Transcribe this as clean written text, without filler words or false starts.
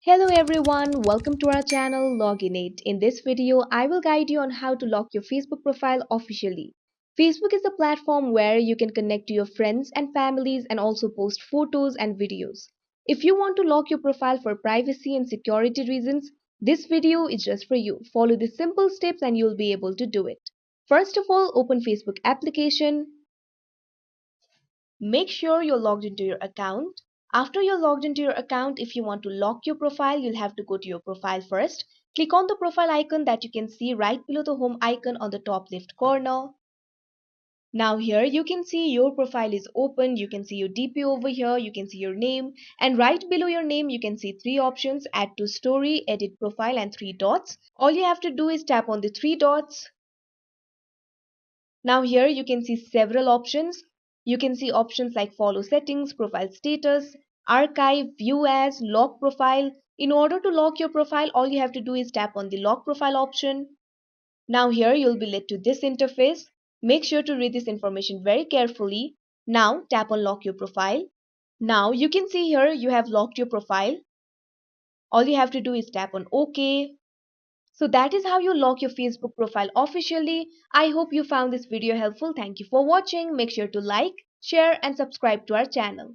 Hello everyone, welcome to our channel Loginate. In this video, I will guide you on how to lock your Facebook profile officially. Facebook is a platform where you can connect to your friends and families and also post photos and videos. If you want to lock your profile for privacy and security reasons, this video is just for you. Follow the simple steps and you'll be able to do it. First of all, open Facebook application. Make sure you're logged into your account. After you're logged into your account, if you want to lock your profile, you'll have to go to your profile first. Click on the profile icon that you can see right below the home icon on the top left corner. Now here you can see your profile is open. You can see your DP over here. You can see your name. And right below your name, you can see three options: add to story, edit profile, and three dots. All you have to do is tap on the three dots. Now here you can see several options. You can see options like follow settings, profile status, archive, view as, lock profile. In order to lock your profile, all you have to do is tap on the lock profile option. Now here you'll be led to this interface. Make sure to read this information very carefully. Now tap on lock your profile. Now you can see here you have locked your profile. All you have to do is tap on OK. So that is how you lock your Facebook profile officially. I hope you found this video helpful. Thank you for watching. Make sure to like, share and subscribe to our channel.